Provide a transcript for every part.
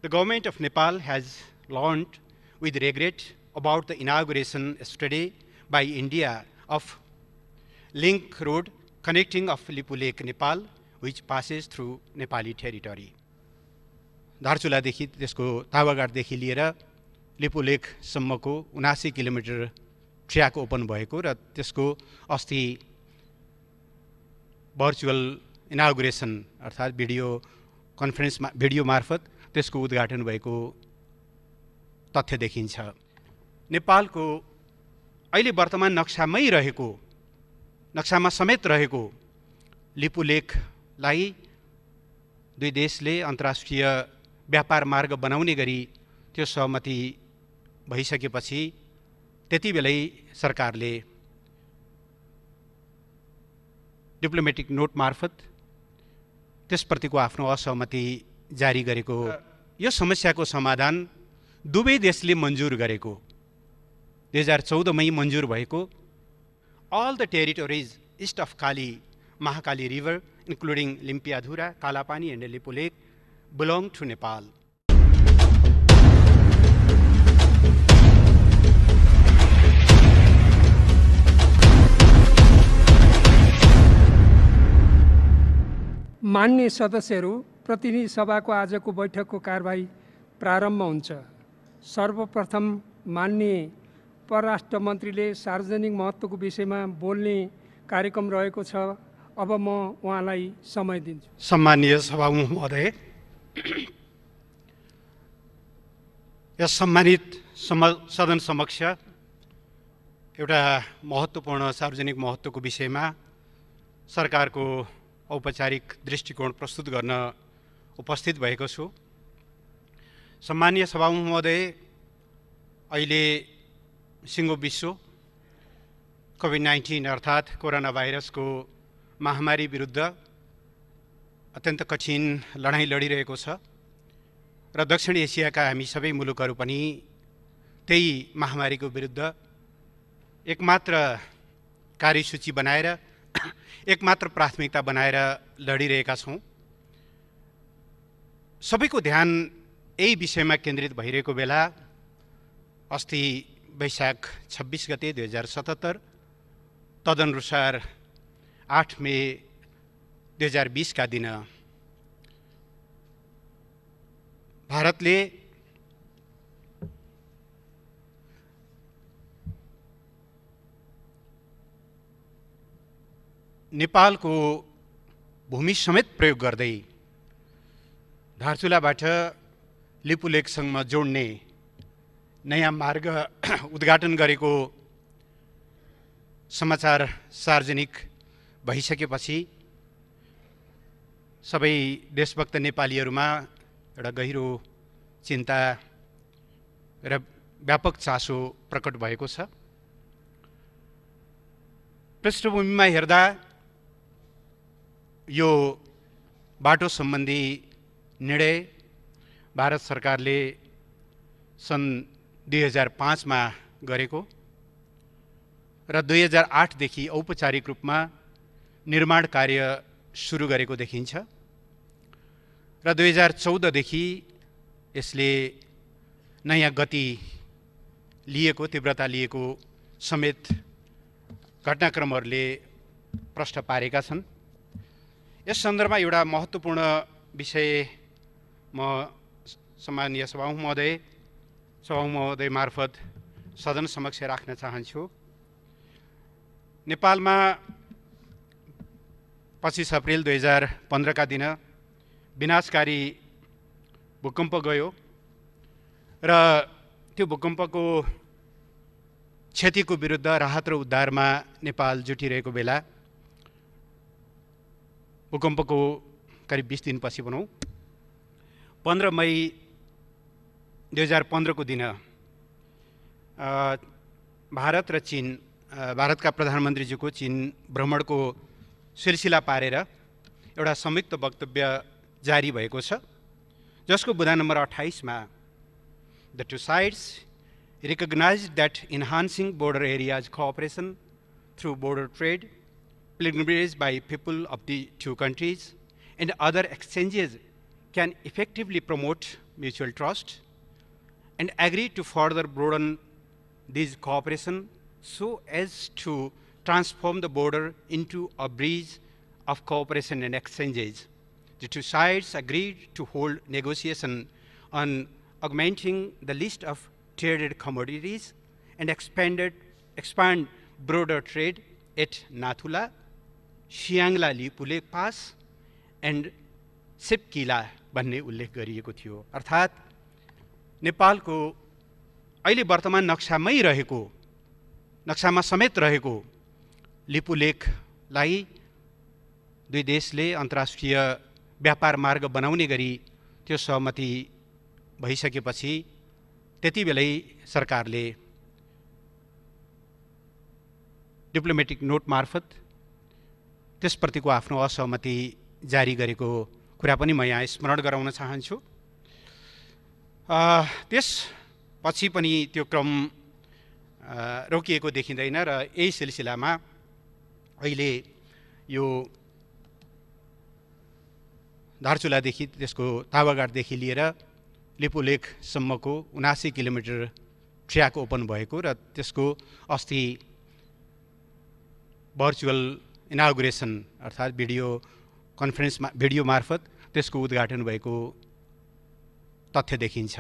The government of Nepal has learned with regret about the inauguration yesterday by India of link road connecting of Lipu Lake, Nepal, which passes through Nepali territory. धारचुलादेखि त्यसको तावागाडदेखि लिएर Lipu लेकसम्मको 79 kilometre track open भएको र त्यसको अस्ति virtual inauguration अर्थात् video मार्फत त्यसको उद्घाटन भएको तथ्य देखिन्छ। नेपालको अहिले वर्तमान नक्सामा समेत रहेको लिपु लेकलाई दुई देशले अन्तर्राष्ट्रिय व्यापार मार्ग बनाउने गरी त्यो सहमति भइसकेपछि त्यतिबेलै सरकारले डिप्लोमेटिक नोट मार्फत त्यसप्रतिको आफ्नो असहमति जारी गरेको। यो समस्याको समाधान दुवै देशले मन्जुर गरेको 2014 मै मन्जुर भएको all the territories east of Mahakali River, including Limpiadhura, Kalapani and Lipu Lake, belong to Nepal. मान्य सदस्यहरू, प्रतिनिधि सभाको आजको बैठकको कारबाही प्रारम्भ हुन्छ। सर्वप्रथम मान्य परराष्ट्र मन्त्रीले सार्वजनिक महत्त्वको विषयमा बोल्ने कार्यक्रम रहेको छ। अब म उहाँलाई समय दिन्छु। सम्मानीय सभामुख महोदय, यस सम्मानित सदन समक्ष एउटा महत्त्वपूर्ण सार्वजनिक महत्त्वको विषयमा सरकारको औपचारिक दृष्टिकोण प्रस्तुत गर्न उपस्थित भएको छु। सम्मानीय सभामुख महोदय, अहिले सिङ्गो विश्व कोभिड-19 अर्थात् कोरोना भाइरसको महामारी विरुद्ध अत्यन्त कठिन लडाईँ लडिरहेको छ र दक्षिण एसियाका हामी सबै मुलुकहरू पनि त्यही महामारीको विरुद्ध एकमात्र कार्यसूची बनाएर एकमात्र प्राथमिकता बनाएर लडिरहेका छौँ। सबैको ध्यान यही विषयमा केन्द्रित भइरहेको बेला अस्ति वैशाख 26 गते 2077 तदनुसार 8 मे 2020 का दिन भारतले नेपालको भूमि समेत प्रयोग गर्दै धारचुलाबाट लिपु लेकसम्म जोड्ने नयाँ मार्ग उद्घाटन गरेको समाचार सार्वजनिक भइसकेपछि सबै देशभक्त नेपालीहरूमा एउटा गहिरो चिन्ता र व्यापक चासो प्रकट भएको छ। पृष्ठभूमिमा हेर्दा यो बाटो सम्बन्धी निर्णय भारत सरकारले सन् 2005 मा गरेको र 2008 देखि औपचारिक रूपमा निर्माण कार्य सुरु गरेको देखिन्छ र 2014 देखि यसले नयाँ गति लिएको, तीव्रता लिएको समेत घटनाक्रमहरूले प्रश्न पारेका छन्। यस सन्दर्भमा एउटा महत्त्वपूर्ण विषय म सम्मानीय सभामुख महोदय मार्फत सदन समक्ष राख्न चाहन्छु। नेपालमा 25 अप्रिल 2015 का दिन विनाशकारी भूकम्प गयो र त्यो भूकम्पको क्षतिको विरुद्ध राहत र उद्धारमा नेपाल जुटिरहेको बेला भूकम्पको करिब 20 दिनपछि भनौँ 15 मई 2015 को दिन भारत र चीन, भारतका प्रधानमन्त्रीज्यूको चीन भ्रमणको सिलसिला पारेर एउटा संयुक्त वक्तव्य जारी भएको छ, जसको बुँदा नम्बर 28 मा The two sides recognized that enhancing border areas cooperation through border trade, pilgrimage by people of the two countries, and other exchanges can effectively promote mutual trust and agreed to further broaden this cooperation so as to transform the border into a bridge of cooperation and exchanges. The two sides agreed to hold negotiation on augmenting the list of traded commodities and expand broader trade at Nathula, Siangla Lipulek Pass, and Sipkila भन्ने उल्लेख गरिएको थियो। अर्थात् नेपालको अहिले वर्तमान नक्सामा समेत रहेको लिपुलेखलाई दुई देशले अन्तर्राष्ट्रिय व्यापार मार्ग बनाउने गरी त्यो सहमति भइसकेपछि त्यतिबेलै सरकारले डिप्लोमेटिक नोट मार्फत त्यसप्रतिको आफ्नो असहमति जारी गरेको कुरा पनि म यहाँ स्मरण गराउन चाहन्छु। त्यसपछि पनि त्यो क्रम रोकिएको देखिँदैन र यही सिलसिलामा अहिले यो धारचुलादेखि त्यसको तावागाडदेखि लिएर लिपुलेखसम्मको 79 किलोमिटर ट्र्याक ओपन भएको र त्यसको अस्ति भर्चुअल इनागुरेसन अर्थात् भिडियो मार्फत त्यसको उद्घाटन भएको तथ्य देखिन्छ।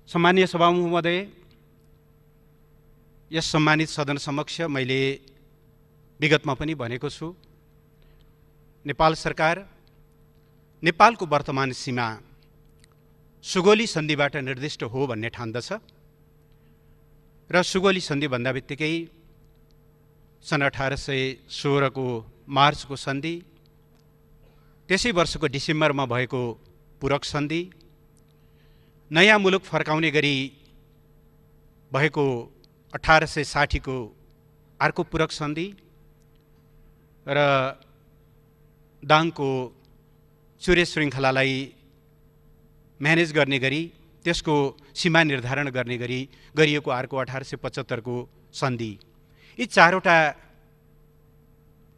सम्मानीय सभामुख महोदय, यस सम्मानित सदन समक्ष मैले विगतमा पनि भनेको छु, नेपाल सरकार नेपालको वर्तमान सीमा सुगौली सन्धिबाट निर्दिष्ट हो भन्ने ठान्दछ र सुगौली सन्धि भन्दा बित्तिकै सन् 1816 को मार्चको सन्धि, त्यसै वर्षको डिसेम्बरमा भएको पूरक सन्धि, नयाँ मुलुक फर्काउने गरी भएको 1860 को अर्को पूरक सन्धि र दाङको चुरे श्रृङ्खलालाई म्यानेज गर्ने गरी त्यसको सीमा निर्धारण गर्ने गरी गरिएको अर्को 1875 को सन्धि, यी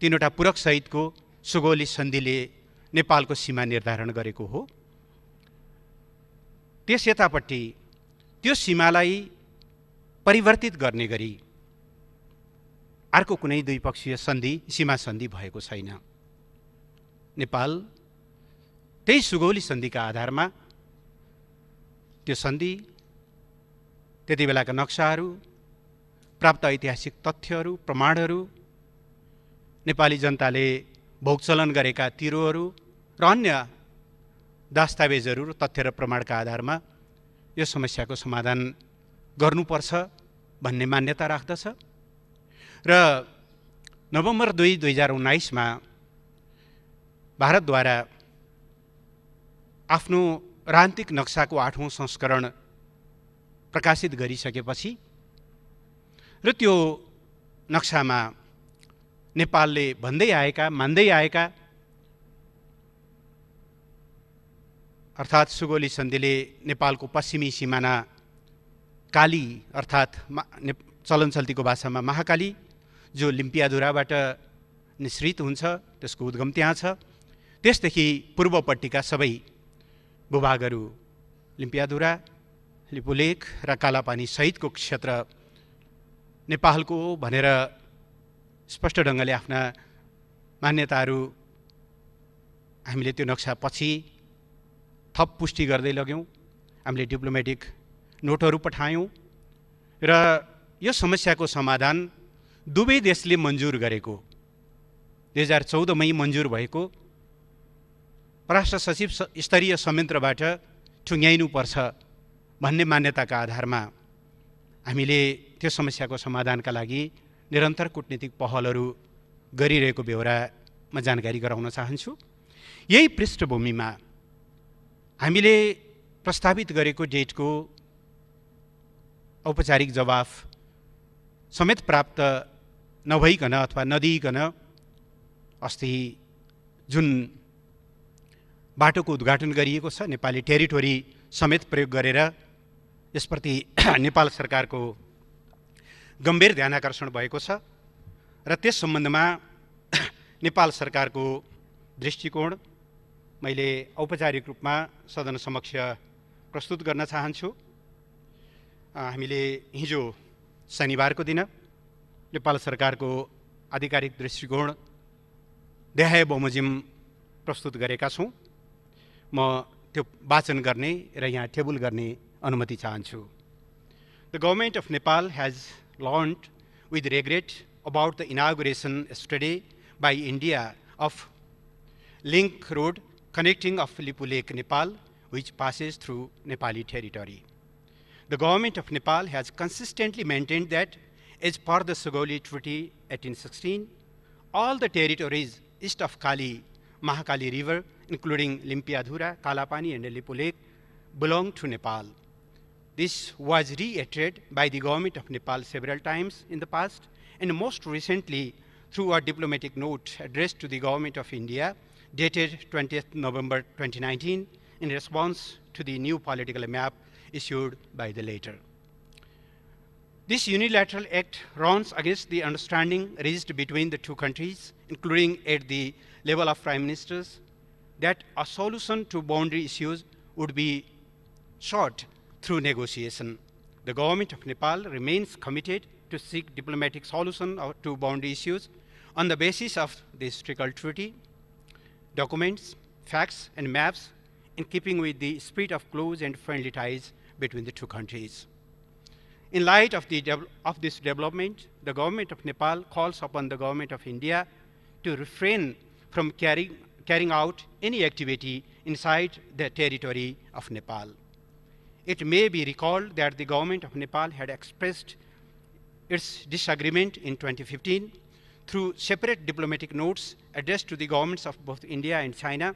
तीनवटा पूरक सहितको सुगौली सन्धिले नेपालको सीमा निर्धारण गरेको हो। त्यस यतापट्टि त्यो सीमालाई परिवर्तित गर्ने गरी अर्को कुनै द्विपक्षीय सन्धि सीमा सन्धि भएको छैन। नेपाल त्यही सुगौली सन्धिका आधारमा त्यो सन्धि, त्यति बेलाका नक्साहरू, प्राप्त ऐतिहासिक तथ्यहरू, प्रमाणहरू, नेपाली जनताले भोगचलन गरेका तिरोहरू र अन्य दस्तावेजहरू र तथ्य र प्रमाणका आधारमा यो समस्याको समाधान गर्नुपर्छ भन्ने मान्यता राख्दछ र नोभेम्बर 2, 2019 मा भारतद्वारा आफ्नो राजनीतिक नक्साको 8औं संस्करण प्रकाशित गरिसकेपछि र त्यो नक्सामा नेपालले भन्दै आएका, मान्दै आएका अर्थात् सुगौली सन्धिले नेपालको पश्चिमी सिमाना काली अर्थात् चलन चल्तीको भाषामा महाकाली जो लिम्पियाधुराबाट निश्रित हुन्छ, त्यसको उद्गम त्यहाँ छ, त्यसदेखि पूर्वपट्टिका सबै भूभागहरू लिम्पियाधुरा, लिपुलेख र कालापानी सहितको क्षेत्र नेपालको भनेर स्पष्ट ढङ्गले आफ्ना मान्यताहरू हामीले त्यो नक्सा पछि थप पुष्टि गर्दै लग्यौँ। हामीले डिप्लोमेटिक नोटहरू पठायौँ र यो समस्याको समाधान दुवै देशले मन्जुर गरेको 2014 मै मन्जुर भएको परराष्ट्र सचिव स्तरीय संयन्त्रबाट टुङ्ग्याइनुपर्छ भन्ने मान्यताका आधारमा हामीले त्यो समस्याको समाधानका लागि निरन्तर कूटनीतिक पहलहरू गरिरहेको बेहोरा म जानकारी गराउन चाहन्छु। यही पृष्ठभूमिमा हामीले प्रस्तावित गरेको डेटको औपचारिक जवाफ समेत प्राप्त नभइकन अथवा नदिइकन अस्ति जुन बाटोको उद्घाटन गरिएको छ, नेपाली टेरिटोरी समेत प्रयोग गरेर यसप्रति नेपाल सरकारको गम्भीर ध्यानाकर्षण भएको छ र त्यस सम्बन्धमा नेपाल सरकारको दृष्टिकोण मैले औपचारिक रूपमा सदन समक्ष प्रस्तुत गर्न चाहन्छु। हामीले हिजो शनिबारको दिन नेपाल सरकारको आधिकारिक दृष्टिकोण देहाय बमोजिम प्रस्तुत गरेका छौँ। म त्यो वाचन गर्ने र यहाँ टेबल गर्ने अनुमति चाहन्छु। The government of Nepal has learned with regret about the inauguration yesterday by India of link road connecting of Lipu Lake, Nepal, which passes through Nepali territory. The government of Nepal has consistently maintained that, as per the Sugauli Treaty 1816, all the territories east of Kali, Mahakali River, including Limpiadhura, Kalapani, and Lipu Lake, belong to Nepal. This was reiterated by the government of Nepal several times in the past, and most recently through a diplomatic note addressed to the government of India, dated 20th November 2019, in response to the new political map issued by the latter. This unilateral act runs against the understanding reached between the two countries, including at the level of prime ministers, that a solution to boundary issues would be sought through negotiation. The government of Nepal remains committed to seek diplomatic solution to boundary issues on the basis of the historical treaty, documents, facts, and maps, in keeping with the spirit of close and friendly ties between the two countries. In light of this development, the government of Nepal calls upon the government of India to refrain from carrying out any activity inside the territory of Nepal. It may be recalled that the government of Nepal had expressed its disagreement in 2015 through separate diplomatic notes addressed to the governments of both India and China,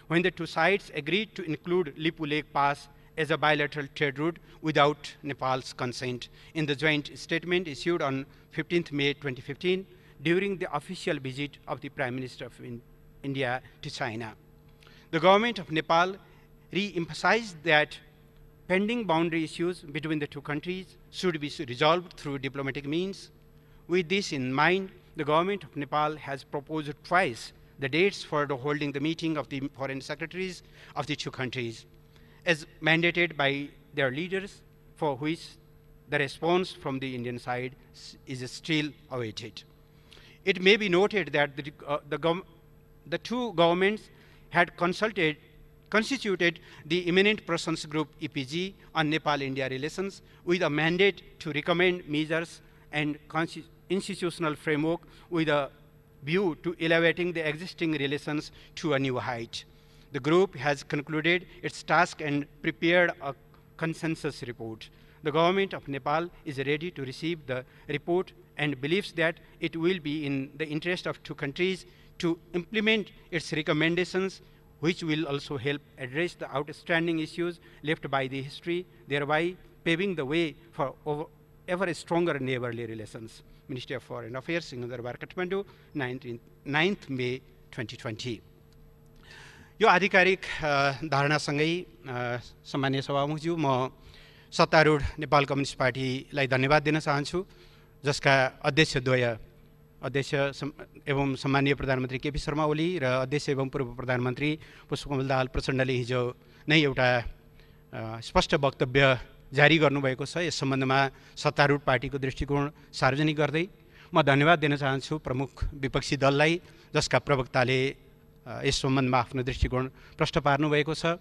when the two sides agreed to include Lipu Lake Pass as a bilateral trade route without Nepal's consent in the joint statement issued on 15th May 2015 during the official visit of the Prime Minister of India to China. The government of Nepal re-emphasized that pending boundary issues between the two countries should be resolved through diplomatic means. With this in mind, the government of Nepal has proposed twice the dates for holding the meeting of the foreign secretaries of the two countries, as mandated by their leaders, for which the response from the Indian side is still awaited. It may be noted that the two governments had constituted the Eminent Persons Group EPG on Nepal-India relations with a mandate to recommend measures and institutional framework with a view to elevating the existing relations to a new height. The group has concluded its task and prepared a consensus report. The government of Nepal is ready to receive the report and believes that it will be in the interest of two countries to implement its recommendations, which will also help address the outstanding issues left by the history, thereby paving the way for ever stronger neighborly relations. Ministry of Foreign Affairs, Singadarbar, Kathmandu, 9th May 2020. यो आधिकारिक धारणासँगै सम्मानीय सभामुखज्यू, म सत्तारूढ Nepal communist पार्टीलाई धन्यवाद दिन चाहन्छु, जसका अध्यक्ष एवं सम्मानीय प्रधानमन्त्री केपी शर्मा ओली र अध्यक्ष एवं पूर्व प्रधानमन्त्री पुष्पकमल दाहाल प्रचण्डले हिजो नै एउटा स्पष्ट वक्तव्य जारी गर्नुभएको छ। यस सम्बन्धमा सत्तारूढ पार्टीको दृष्टिकोण सार्वजनिक गर्दै म धन्यवाद दिन चाहन्छु प्रमुख विपक्षी दललाई, जसका प्रवक्ताले यस सम्बन्धमा आफ्नो दृष्टिकोण प्रष्ट पार्नुभएको छ।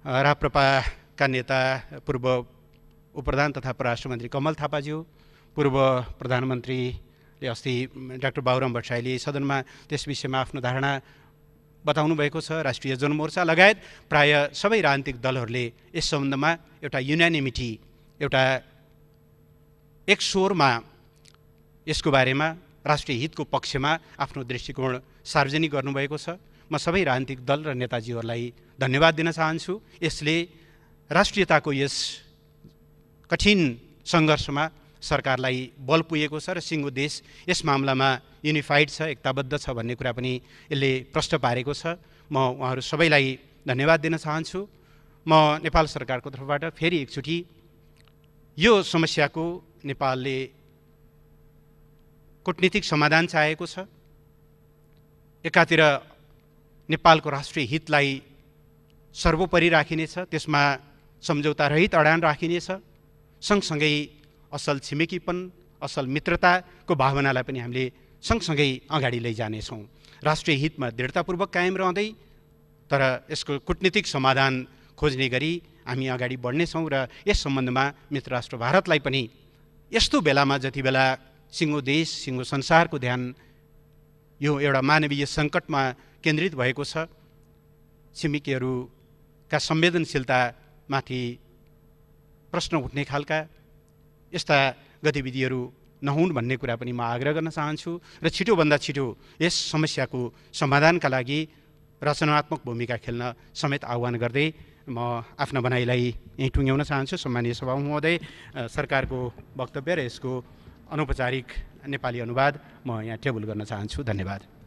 राप्रपाका नेता पूर्व उपप्रधान तथा परराष्ट्र मन्त्री कमल थापाज्यू, पूर्व प्रधानमन्त्रीले अस्ति डाक्टर बाबुराम भट्टराईले सदनमा त्यस विषयमा आफ्नो धारणा बताउनु भएको छ। राष्ट्रिय जनमोर्चा लगायत प्राय सबै राजनीतिक दलहरूले यस सम्बन्धमा एउटा युनानिमिटी, एउटा एक स्वरमा यसको बारेमा राष्ट्रिय हितको पक्षमा आफ्नो दृष्टिकोण सार्वजनिक गर्नुभएको छ। म सबै राजनीतिक दल र नेताजीहरूलाई धन्यवाद दिन चाहन्छु। यसले राष्ट्रियताको यस कठिन सङ्घर्षमा सरकारलाई बल पुगेको छ र सिङ्गो देश यस मामलामा युनिफाइड छ, एकताबद्ध छ भन्ने कुरा पनि यसले प्रष्ट पारेको छ। म उहाँहरू सबैलाई धन्यवाद दिन चाहन्छु। म नेपाल सरकारको तर्फबाट फेरि एकचोटि यो समस्याको नेपालले कूटनीतिक समाधान चाहेको छ। एकातिर नेपालको राष्ट्रिय हितलाई सर्वोपरि राखिनेछ, त्यसमा सम्झौता रहित अडान राखिनेछ। सँगसँगै असल छिमेकीपन, असल मित्रताको भावनालाई पनि हामीले सँगसँगै अगाडि लैजानेछौँ। राष्ट्रिय हितमा दृढतापूर्वक कायम रहँदै तर यसको कूटनीतिक समाधान खोज्ने गरी हामी अगाडि बढ्नेछौँ र यस सम्बन्धमा मित्र राष्ट्र भारतलाई पनि यस्तो बेलामा जति बेला सिङ्गो देश सिङ्गो संसारको ध्यान यो एउटा मानवीय सङ्कटमा केन्द्रित भएको छ, छिमेकीहरूका संवेदनशीलतामाथि प्रश्न उठ्ने खालका यस्ता गतिविधिहरू नहुन् भन्ने कुरा पनि म आग्रह गर्न चाहन्छु र छिटोभन्दा छिटो यस समस्याको समाधानका लागि रचनात्मक भूमिका खेल्न समेत आह्वान गर्दै म आफ्ना भनाइलाई यहीँ टुङ्ग्याउन चाहन्छु। सम्मानीय सभामुख महोदय, सरकारको वक्तव्य र यसको अनौपचारिक नेपाली अनुवाद म यहाँ टेबल गर्न चाहन्छु। धन्यवाद।